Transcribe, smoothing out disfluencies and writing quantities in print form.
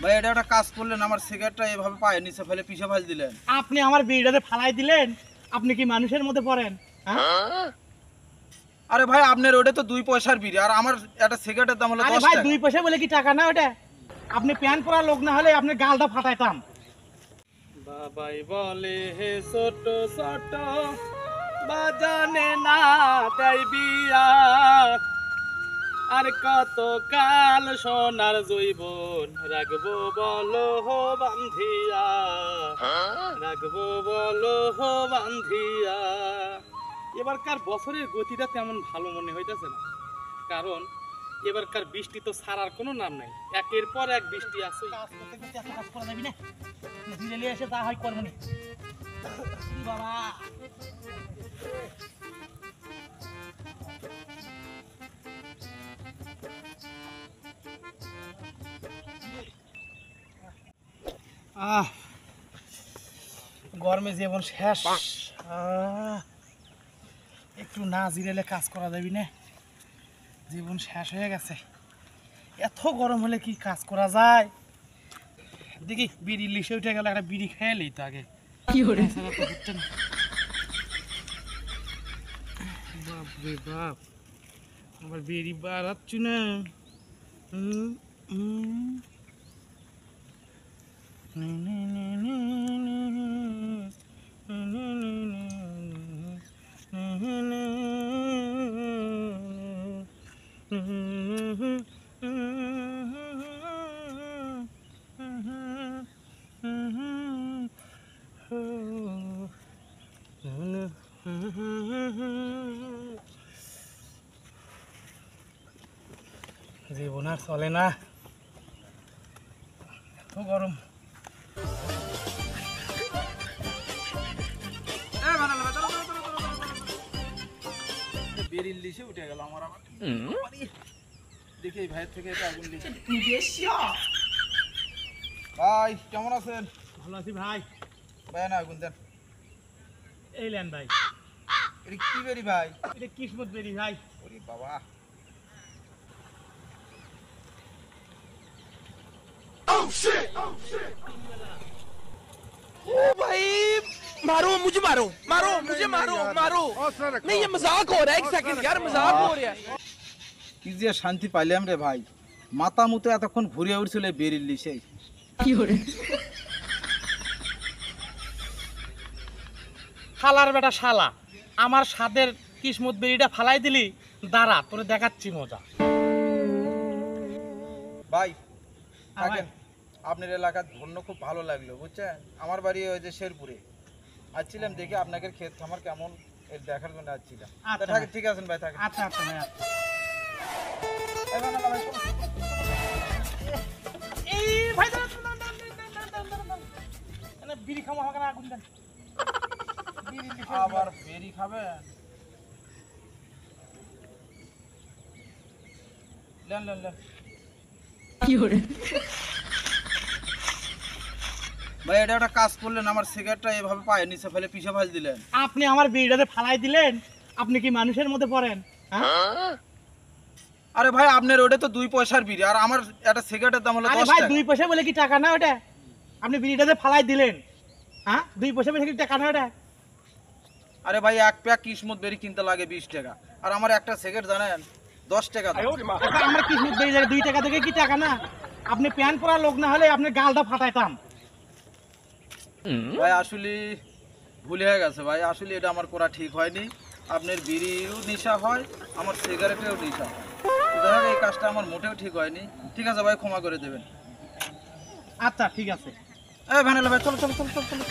ভাই এটা একটা কাজ করলেন, আমার সিগারেটটা এভাবে পায়ে নিচে ফেলে পিছে ফেল দিলেন। আপনি আমার বিড়িটাতে ফালাই দিলেন। আপনি কি মানুষের মধ্যে পড়েন? আরে ভাই আপনার ওটা তো 2 পয়সার বিড়ি, আর আমার একটা সিগারেটের দাম হলো 10 ভাই টাকা। 2 পয়সা বলে কি টাকা না ওটা? আপনি প্যান পরা লোক না হলে আপনার গালটা ফাটাইতাম। বাবাই বলে হে ছোট ছোট বাজানে না তাই বিয়া, আর কত কাল সোনার জৈবন রাখবো বলো হো বান্ধিয়া, রাখবো বলো হো বান্ধিয়া। এবারকার বছরের গতিটা তেমন ভালো মনে হইতেছে না, কারণ এবারকার বৃষ্টি তো ছাড়ার কোনো নাম নাই। একের পর এক বৃষ্টি আছে। এসে তা হয় কর্মনি বাবা। গরমে জীবন শেষ। একটু না জিরেলে কাজ করা যাবি না, জীবন শেষ হয়ে গেছে। এত গরম হলে কি কাজ করা যায়? দেখি বিড়ি লিসে উঠে গেল, একটা বিড়ি খেয়ালেই তো আগে। বাপ রে বাপ, আবার বিড়ি বাড়াচ্ছি না। জীবন আর চলে না, এত গরম। বেরিল লিসে উঠে গেল আমার আবার। দেখি এই ভাইয়ের থেকে এটা আগুন লিসে। ভাই কেমন আছেন? ভালো আছি ভাই। ভাই না আগুন দেন। এই লেন ভাই। এটা কি বেরি ভাই? এটা কিসমত বেরি ভাই। ওরে বাবা। ओ भाई मारो मुझे, मारो मारो मुझे, मारो मारो। नहीं ये मजाक हो रहा है, एक सेकंड यार, मजाक हो रहा है। কি যে শান্তি পাইলাম রে ভাই, মাথা মুতে এতক্ষণ ঘুরে উঠছিল বেরিল লিসে। শালার বেটা শালা, আমার স্বাদের কিসমত বেরিটা ফালাই দিলি। দাঁড়া তোরে দেখাচ্ছি মজা। ভাই থাকেন, আপনার এলাকার ধন্য খুব ভালো লাগলো বুঝছেন। আমার বাড়ি ওই যে শেরপুরে, আসছিলাম দেখি আপনাদের ক্ষেত খামার কেমন এর দেখার জন্য আসছিলাম। থাকেন, ঠিক আছেন ভাই, থাকেন। আচ্ছা আচ্ছা ভাই। এই ভাই বিড়ি খামো, আমাকে আগুন দেন। আবার বেরি খাবেন? Lane lane lane. ভাই এটা একটা কাজ করলেন, আমার সিগারেটটা এভাবে পায়ে নিচে ফেলে পিছে ফেল দিলেন। আপনি আমার বিড়িটাতে ফালাই দিলেন। আপনি কি মানুষের মধ্যে পড়েন? আরে ভাই আপনার ওটা তো 2 পয়সার বিড়ি, আর আমার একটা সিগারেটের দাম হলো 10 ভাই টাকা। 2 পয়সা বলে কি টাকা না ওটা? আপনি বিড়িটাতে ফালাই দিলেন। 2 পয়সা বলে কি টাকা না ওটা? আরে ভাই এক প্যাক কিসমত বেরি কিনতে লাগে 20 টাকা, আর আমার একটা সিগারেট জানেন 10 টাকা দাম। আমার কিসমত বেরি লাগে 2 টাকা থেকে কি টাকা না? আপনি প্যান পরা লোক না হলে আপনার গালটা ফাটাইতাম। ভাই আসলে ভুল হয়ে গেছে ভাই, আসলে এটা আমার করা ঠিক হয়নি। আপনার বিড়িও নেশা হয়, আমার সিগারেটেও নেশা হয়। দেখা এই কাজটা আমার মোটেও ঠিক হয়নি। ঠিক আছে ভাই, ক্ষমা করে দেবেন। আচ্ছা ঠিক আছে। এই ভাই চলো চলো চলো চলো চলো।